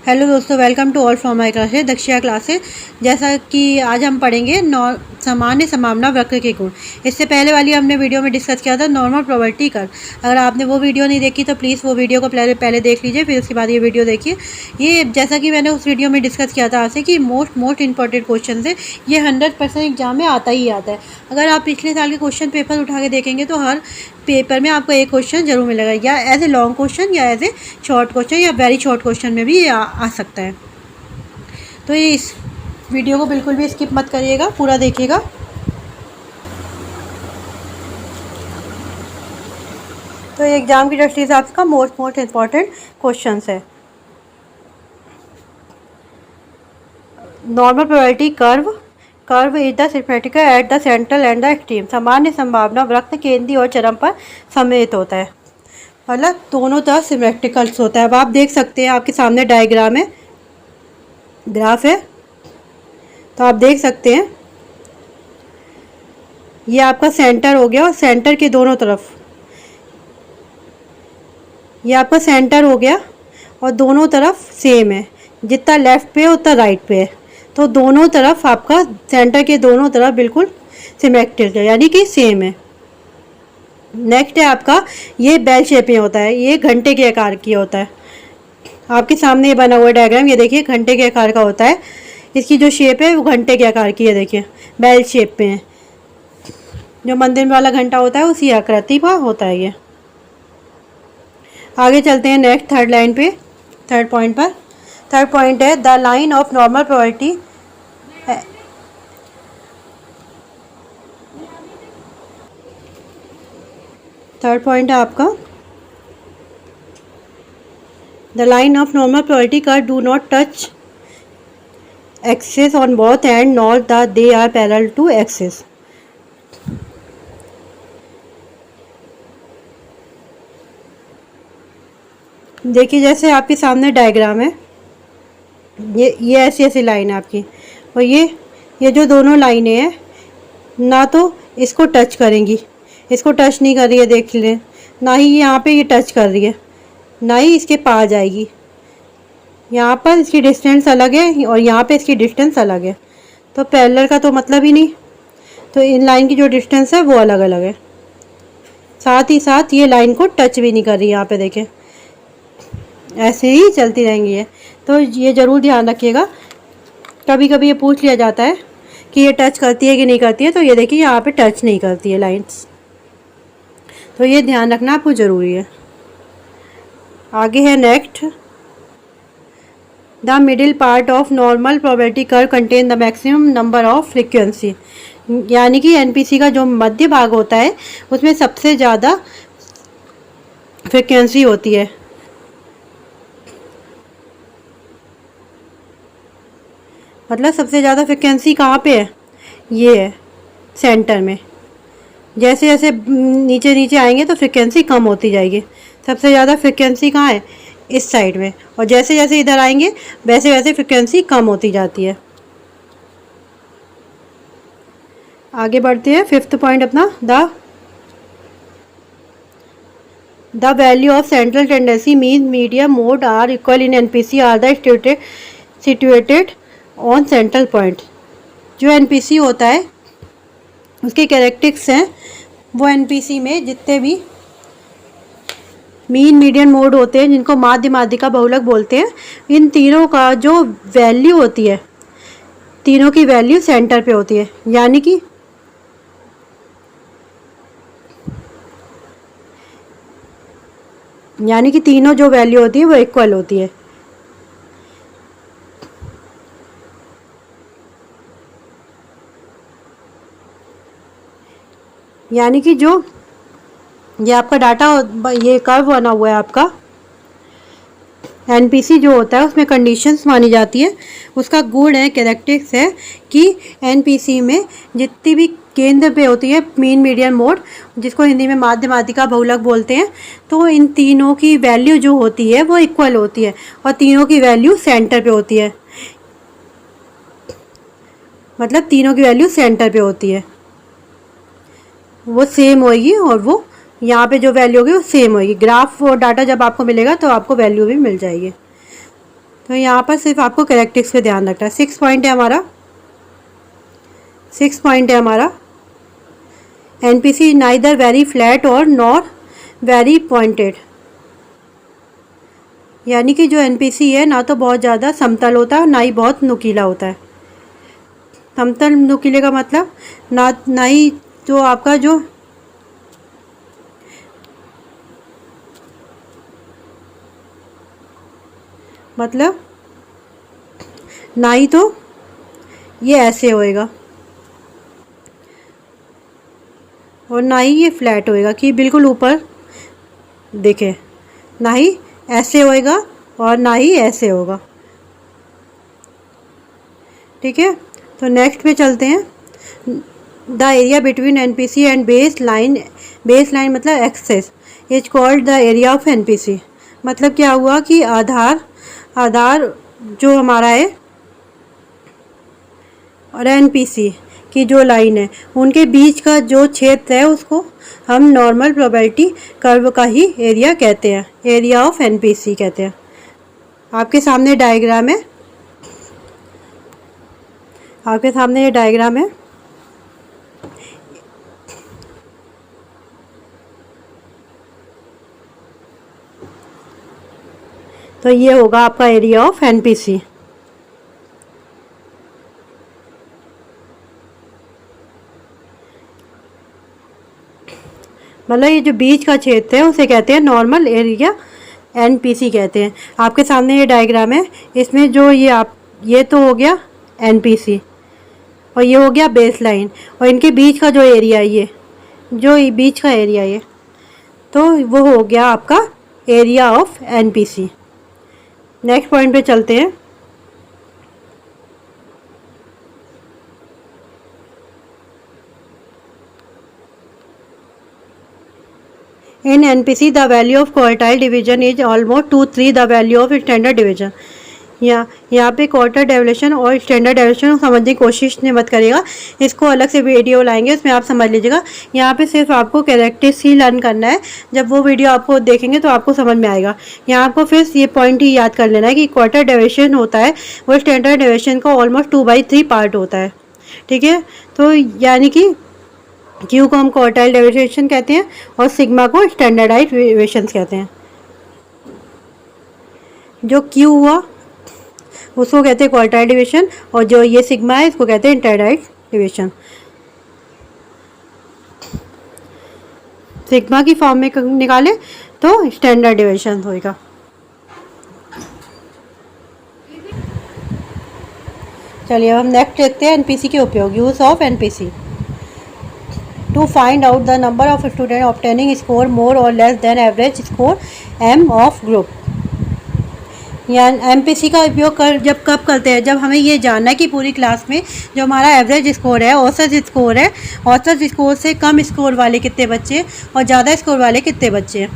Hello दोस्तों, welcome to all from my classes Dakshiya classes. जैसा कि आज हम पढ़ेंगे सामान्य संभावना वक्र के गुण। इससे पहले वाली हमने वीडियो में डिस्कस किया था नॉर्मल प्रोबेबिलिटी कर्व। अगर आपने वो वीडियो नहीं देखी तो प्लीज़ वो वीडियो को पहले देख लीजिए, फिर उसके बाद ये वीडियो देखिए। ये जैसा कि मैंने उस वीडियो में डिस्कस किया था आपसे कि मोस्ट इंपॉर्टेंट क्वेश्चन है, ये 100% एग्जाम में आता ही आता है। अगर आप पिछले साल के क्वेश्चन पेपर उठा के देखेंगे तो हर पेपर में आपको एक क्वेश्चन जरूर मिलेगा, या एज ए लॉन्ग क्वेश्चन या एज ए शॉर्ट क्वेश्चन या वेरी शॉर्ट क्वेश्चन में भी आ सकता है। तो ये इस वीडियो को बिल्कुल भी स्किप मत करिएगा, पूरा देखिएगा। तो ये एग्जाम की दृष्टि से आपका मोस्ट इम्पॉर्टेंट क्वेश्चन है। Normal probability curve is the symmetrical at the central and the extreme. सामान्य संभावना वृत्त केंद्रीय और चरम पर सम्मिलित होता है, मतलब दोनों तरफ सिमेट्रिकल्स होता है। अब आप देख सकते हैं, आपके सामने डायग्राम है, ग्राफ है, तो आप देख सकते हैं ये आपका सेंटर हो गया और सेंटर के दोनों तरफ ये आपका सेंटर हो गया और दोनों तरफ सेम है, जितना लेफ्ट पे है उतना राइट पे है। तो दोनों तरफ आपका सेंटर के दोनों तरफ बिल्कुल सिमेट्रिक है, यानी कि सेम है। नेक्स्ट है आपका ये बेल शेप में होता है, ये घंटे के आकार की होता है। आपके सामने ये बना हुआ डायग्राम, ये देखिए घंटे के आकार का होता है। इसकी जो शेप है वो घंटे के आकार की है, देखिए बेल शेप में है। जो मंदिर में वाला घंटा होता है उसी आकृति का होता है ये। आगे चलते हैं नेक्स्ट थर्ड लाइन पे, थर्ड पॉइंट पर। थर्ड पॉइंट है the line of normal probability. Third point है आपका the line of normal probability curve do not touch axis on both end nor the they are parallel to axis. देखिए जैसे आपके सामने diagram है, ये ऐसी ऐसी लाइन है आपकी, और ये जो दोनों लाइनें हैं ना तो इसको टच करेंगी, इसको टच नहीं कर रही है, देख लें, ना ही यहाँ पे ये टच कर रही है, ना ही इसके पास जाएगी। यहाँ पर इसकी डिस्टेंस अलग है और यहाँ पे इसकी डिस्टेंस अलग है, तो पैरेलल का तो मतलब ही नहीं। तो इन लाइन की जो डिस्टेंस है वो अलग अलग है। साथ ही साथ ये लाइन को टच भी नहीं कर रही, यहाँ पे देखें, ऐसे ही चलती रहेंगी ये। तो ये ज़रूर ध्यान रखिएगा, कभी कभी ये पूछ लिया जाता है कि ये टच करती है कि नहीं करती है, तो ये देखिए यहाँ पे टच नहीं करती है लाइंस, तो ये ध्यान रखना आपको ज़रूरी है। आगे है next the middle part of normal probability curve contain the maximum number of frequency. यानी कि एनपीसी का जो मध्य भाग होता है उसमें सबसे ज़्यादा फ्रीक्वेंसी होती है। मतलब सबसे ज़्यादा फ्रीक्वेंसी कहाँ पे है, ये है सेंटर में। जैसे जैसे नीचे नीचे आएंगे तो फ्रीक्वेंसी कम होती जाएगी। सबसे ज़्यादा फ्रीक्वेंसी कहाँ है, इस साइड में, और जैसे जैसे इधर आएंगे वैसे वैसे फ्रीक्वेंसी कम होती जाती है। आगे बढ़ते हैं, फिफ्थ पॉइंट अपना the value of central tendency mean medium mode are equal in NPC are the situated on central point. जो एनपीसी होता है उसके कैरेक्टरिस्टिक्स हैं, वो एनपीसी में जितने भी मीन मीडियन मोड होते हैं, जिनको माध्य माध्यिका बहुलक बोलते हैं, इन तीनों का जो वैल्यू होती है, तीनों की वैल्यू सेंटर पे होती है। यानी कि तीनों जो वैल्यू होती है वो इक्वल होती है। यानी कि जो ये आपका डाटा, ये कर्व बना हुआ है आपका एनपीसी जो होता है, उसमें कंडीशंस मानी जाती है। उसका गुण है, कैरेक्टरिस्टिक्स है कि एनपीसी में जितनी भी केंद्र पे होती है मीन मीडियन मोड, जिसको हिंदी में माध्य माध्यिका बहुलक बोलते हैं, तो इन तीनों की वैल्यू जो होती है वो इक्वल होती है और तीनों की वैल्यू सेंटर पे होती है। मतलब तीनों की वैल्यू सेंटर पे होती है, वो सेम होगी और वो यहाँ पे जो वैल्यू होगी वो सेम होगी। ग्राफ और डाटा जब आपको मिलेगा तो आपको वैल्यू भी मिल जाएगी। तो यहाँ पर सिर्फ आपको कैरेक्टरिस्टिक्स पे ध्यान रखना है। 6 पॉइंट है हमारा, 6 पॉइंट है हमारा। एनपीसी नाइदर वेरी फ्लैट और नॉर वेरी पॉइंटेड, यानी कि जो एनपीसी है ना तो बहुत ज़्यादा समतल होता है ना ही बहुत नुकीला होता है। समतल नुकीले का मतलब ना ही जो आपका जो मतलब ना ही तो ये ऐसे होएगा और ना ही ये फ्लैट होएगा कि बिल्कुल ऊपर देखें, ना ही ऐसे होएगा और ना ही ऐसे होगा। ठीक है, तो नेक्स्ट पे चलते हैं। The area between NPC and base line मतलब excess is called the area of NPC. मतलब क्या हुआ कि आधार जो हमारा है और एनपीसी की जो लाइन है उनके बीच का जो क्षेत्र है उसको हम नॉर्मल प्रोबेबिलिटी कर्व का ही एरिया कहते हैं, एरिया ऑफ एनपीसी कहते हैं। आपके सामने डायग्राम है, आपके सामने ये डायग्राम है। तो ये होगा आपका एरिया ऑफ एनपीसी। मतलब ये जो बीच का क्षेत्र है उसे कहते हैं नॉर्मल एरिया, एनपीसी कहते हैं। आपके सामने ये डायग्राम है, इसमें जो ये तो हो गया एनपीसी और ये हो गया बेस लाइन और इनके बीच का जो एरिया है ये जो बीच का एरिया है तो वो हो गया आपका area of NPC. Next point पे चलते हैं। In NPC, the value of quartile division is almost 2-3 the value of standard division। यहाँ पे क्वार्टर डेविएशन और स्टैंडर्ड डेविएशन समझने की कोशिश ने मत करेगा, इसको अलग से वीडियो लाएंगे उसमें आप समझ लीजिएगा। यहाँ पे सिर्फ आपको कैरेक्टरिस्टिक्स ही लर्न करना है, जब वो वीडियो आपको देखेंगे तो आपको समझ में आएगा। यहाँ आपको फिर ये पॉइंट ही याद कर लेना है कि क्वार्टर डेविएशन होता है वो स्टैंडर्ड डेविएशन का ऑलमोस्ट 2/3 पार्ट होता है। ठीक है, तो यानी कि क्यू को हम क्वार्टाइल डेविएशन कहते हैं और सिग्मा को स्टैंडर्डाइज डेविएशन कहते हैं। जो क्यू हुआ उसको कहते हैं क्वार्टाइल डेविएशन और जो ये सिग्मा है इसको कहते हैं स्टैंडर्डाइज डेविएशन। सिग्मा की फॉर्म में निकाले तो स्टैंडर्ड डेविएशन होगा। चलिए अब हम नेक्स्ट देखते हैं एनपीसी के उपयोग। Use of NPC to find out the number of students obtaining score more or less than average score M of group। या एमपीसी का उपयोग कब करते हैं, जब हमें ये जानना है कि पूरी क्लास में जो हमारा एवरेज स्कोर है, औसत स्कोर है, औसत स्कोर से कम स्कोर वाले कितने बच्चे और ज़्यादा स्कोर वाले कितने बच्चे हैं।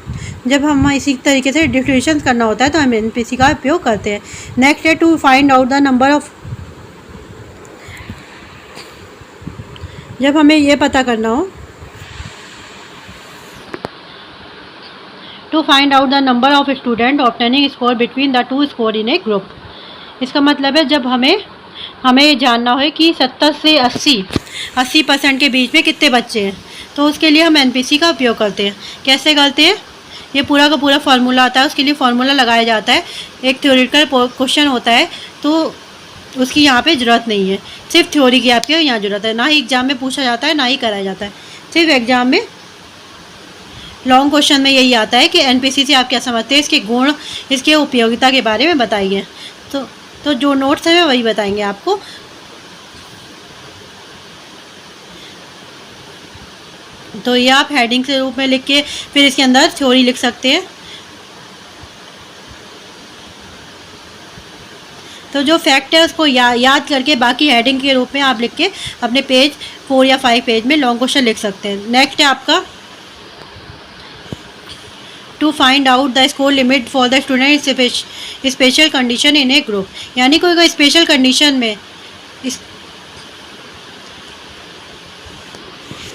जब हम इसी तरीके से डिस्ट्रीब्यूशन करना होता है तो हम एनपीसी का उपयोग करते हैं। नेक्स्ट है to find out the number of, जब हमें ये पता करना हो to find out the number of student obtaining score between the two score in a group. इसका मतलब है जब हमें ये जानना हो कि 70 से 80% के बीच में कितने बच्चे हैं, तो उसके लिए हम एनपीसी का उपयोग करते हैं। कैसे करते हैं, ये पूरा का पूरा फार्मूला आता है, उसके लिए फार्मूला लगाया जाता है। एक थ्योरेटिकल क्वेश्चन होता है तो उसकी यहाँ पे ज़रूरत नहीं है, सिर्फ थ्योरी की आपके यहाँ ज़रूरत है। ना ही एग्ज़ाम में पूछा जाता है ना ही कराया जाता है, सिर्फ एग्ज़ाम में लॉन्ग क्वेश्चन में यही आता है कि एनपीसी से आप क्या समझते हैं, इसके गुण, इसके उपयोगिता के बारे में बताइए। तो जो नोट्स हैं वही बताएंगे आपको। तो ये आप हेडिंग के रूप में लिख के फिर इसके अंदर थ्योरी लिख सकते हैं। तो जो फैक्ट है उसको याद करके बाकी हेडिंग के रूप में आप लिख के अपने पेज 4 या 5 पेज में लॉन्ग क्वेश्चन लिख सकते हैं। नेक्स्ट है आपका to find out the score limit for the student special condition in a group. यानी कोई स्पेशल कंडीशन में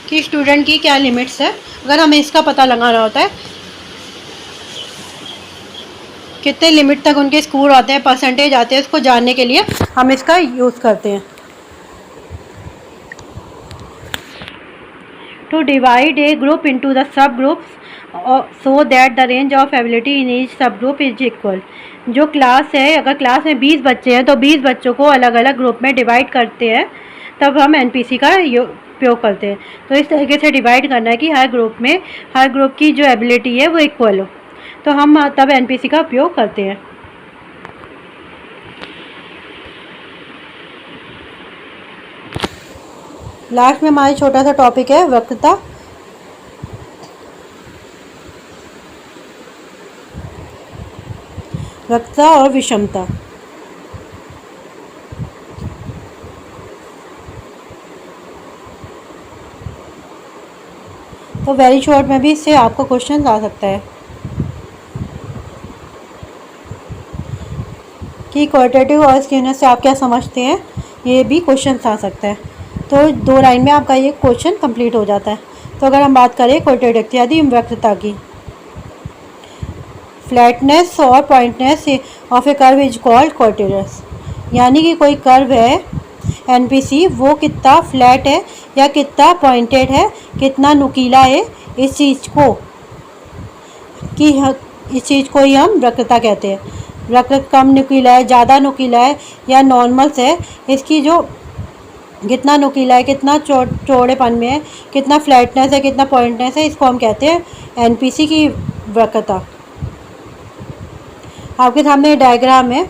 कि स्टूडेंट की क्या लिमिट्स है, अगर हमें इसका पता लगाना होता है कितने लिमिट तक उनके स्कोर आते हैं, परसेंटेज आते हैं, उसको जानने के लिए हम इसका यूज़ करते हैं। To divide a group into the sub groups so that the range of ability in each sub group is equal. जो क्लास है, अगर क्लास में 20 बच्चे हैं तो 20 बच्चों को अलग अलग ग्रुप में डिवाइड करते हैं, तब हम एनपीसी का उपयोग करते हैं। तो इस तरीके से डिवाइड करना है कि हर ग्रुप में हर ग्रुप की जो एबिलिटी है वो इक्वल हो, तो हम तब एनपीसी का उपयोग करते हैं। लास्ट में हमारा छोटा सा टॉपिक है वक्रता। वक्रता और विषमता। तो वेरी शॉर्ट में भी इससे आपको क्वेश्चन आ सकता है कि क्वालिटेटिव और स्क्यूनेस से आप क्या समझते हैं, ये भी क्वेश्चन आ सकता है। तो 2 लाइन में आपका ये क्वेश्चन कंप्लीट हो जाता है। तो अगर हम बात करें क्वालिटेटिव यानी वक्रता की, फ्लैटनेस और pointedness of a curve is called qualitative. यानी कि कोई कर्व है एनपीसी, वो कितना फ्लैट है या कितना पॉइंटेड है, कितना नुकीला है, इस चीज़ को ही हम वक्रता कहते हैं। वक्र कम नुकीला है, ज़्यादा नुकीला है या नॉर्मल है, इसकी जो कितना नुकीला है, कितना चौड़ेपन में है, कितना फ्लैटनेस है, कितना पॉइंटनेस है, इसको हम कहते हैं एनपीसी की वक्रता। आपके सामने डायग्राम है,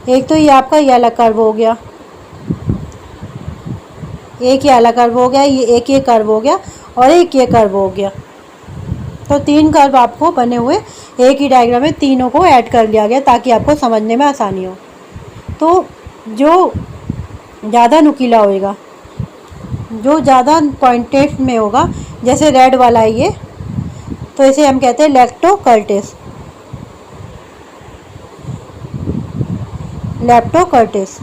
एक तो ये आपका ये वाला कर्व हो गया, एक ये वाला कर्व हो गया, ये कर्व हो गया और एक ये कर्व हो गया। तो 3 कर्व आपको बने हुए एक ही डायग्राम में, तीनों को ऐड कर लिया गया ताकि आपको समझने में आसानी हो। तो जो ज़्यादा नुकीला होएगा, जो ज़्यादा पॉइंटेड में होगा, जैसे रेड वाला है ये, तो इसे हम कहते हैं लेप्टोकर्टिस। लेप्टोकर्टिस।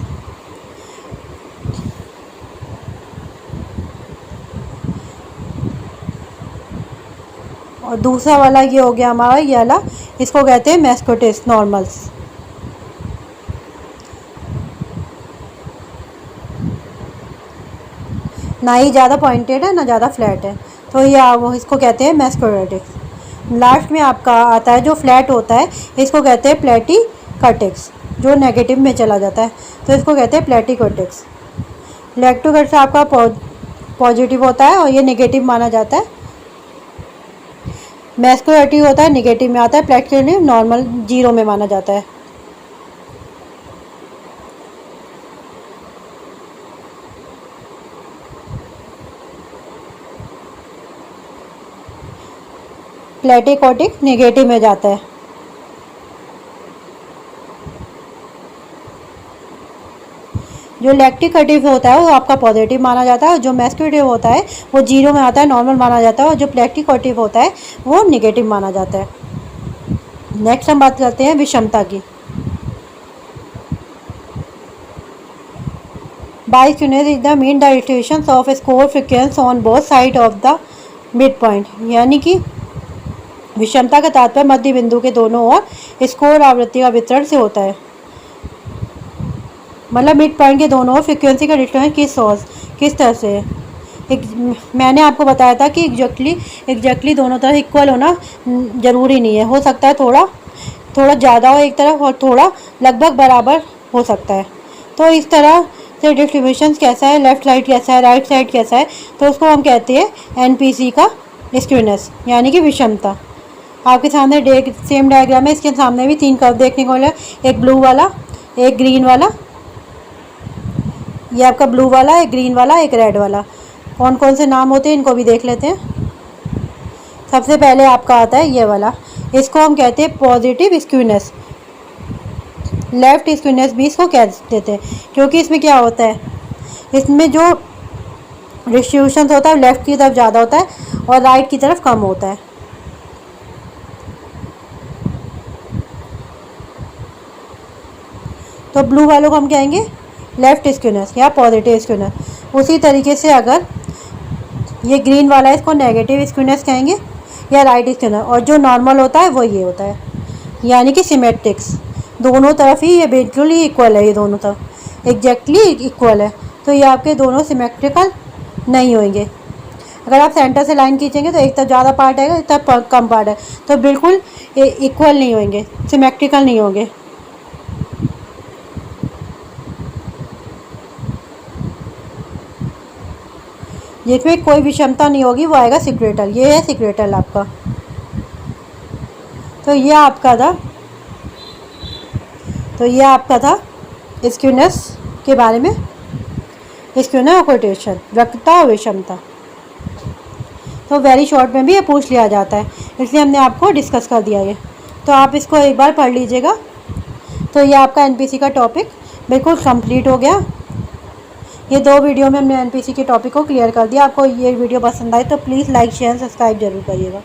और दूसरा वाला ये हो गया हमारा ये वाला, इसको कहते हैं मैस्कोटिस नॉर्मल्स। ना ही ज़्यादा पॉइंटेड है ना ज़्यादा फ्लैट है, तो ये वो इसको कहते हैं मैस्कोटिक्स। लास्ट में आपका आता है जो फ्लैट होता है, इसको कहते हैं प्लेटिकटिक्स, जो नेगेटिव में चला जाता है, तो इसको कहते हैं प्लेटिकटिक्स। लेप्टोकर्टिस आपका पॉजिटिव होता है और ये नेगेटिव माना जाता है। मैस्कुलेटिव होता है नेगेटिव में आता है, प्लेटिकटिव नॉर्मल 0 में माना जाता है। प्लेटिकोटिक नेगेटिव में जाता है। जो लैक्टिकटिव होता है वो आपका पॉजिटिव माना जाता है, और जो मैस्कुलेटिव होता है वो 0 में आता है, नॉर्मल माना जाता है, और जो प्लेटिकोटिव होता है वो नेगेटिव माना जाता है। नेक्स्ट हम बात करते हैं विषमता की। Skewness is the mean the distribution of score frequency on both side of the mid point. यानी कि विषमता का तात्पर्य मध्य बिंदु के दोनों ओर स्कोर आवृत्ति का वितरण से होता है। मतलब मिड पॉइंट के दोनों ओर फ्रीक्वेंसी का डिस्ट्रीब्यूशन किस तरह से है। मैंने आपको बताया था कि एग्जैक्टली दोनों तरफ इक्वल होना ज़रूरी नहीं है, हो सकता है थोड़ा ज़्यादा हो एक तरफ और थोड़ा लगभग बराबर हो सकता है। तो इस तरह से डिस्ट्रीब्यूशन कैसा है, लेफ़्ट साइड कैसा है, राइट साइड कैसा है, तो उसको हम कहते हैं एनपीसी का स्क्यूनेस यानी कि विषमता। आपके सामने सेम डायग्राम है, इसके सामने भी 3 कर्व देखने को मिला, एक ब्लू वाला, एक ग्रीन वाला, ये आपका ब्लू वाला, एक ग्रीन वाला, एक रेड वाला। कौन कौन से नाम होते हैं इनको भी देख लेते हैं। सबसे पहले आपका आता है ये वाला, इसको हम कहते हैं पॉजिटिव स्क्यूनेस। लेफ़्ट स्क्यूनेस भी इसको कह देते हैं, क्योंकि इसमें क्या होता है, इसमें जो डिस्ट्रीब्यूशन होता है लेफ़्ट की तरफ ज़्यादा होता है और राइट की तरफ कम होता है। तो ब्लू वालों को हम कहेंगे लेफ़्ट स्क्यूनेस या पॉजिटिव स्क्यूनेस। उसी तरीके से अगर ये ग्रीन वाला है इसको नेगेटिव स्क्यूनेस कहेंगे, या राइट स्क्यूनर, और जो नॉर्मल होता है वो ये होता है, यानी कि सिमेट्रिक्स। दोनों तरफ ही ये बिल्कुल ही इक्वल है, ये दोनों तरफ एग्जैक्टली इक्वल है, तो ये आपके दोनों सिमेट्रिकल नहीं होंगे। अगर आप सेंटर से लाइन खींचेंगे तो एक तरफ ज़्यादा पार्ट आएगा, एक तरफ कम पार्ट है, तो बिल्कुल इक्वल नहीं होंगे, सिमेट्रिकल नहीं होंगे। जिसमें कोई विषमता नहीं होगी वो आएगा सिक्रेटल। ये है सिक्रेटल आपका। तो ये आपका था स्क्यूनेस के बारे में, स्क्यूनर ऑक्लूटेशन, वक्रता और विषमता। तो वेरी शॉर्ट में भी ये पूछ लिया जाता है, इसलिए हमने आपको डिस्कस कर दिया ये, तो आप इसको एक बार पढ़ लीजिएगा। तो ये आपका एनपीसी का टॉपिक बिल्कुल कंप्लीट हो गया। ये 2 वीडियो में हमने एनपीसी के टॉपिक को क्लियर कर दिया। आपको ये वीडियो पसंद आए तो प्लीज़ लाइक शेयर सब्सक्राइब जरूर करिएगा।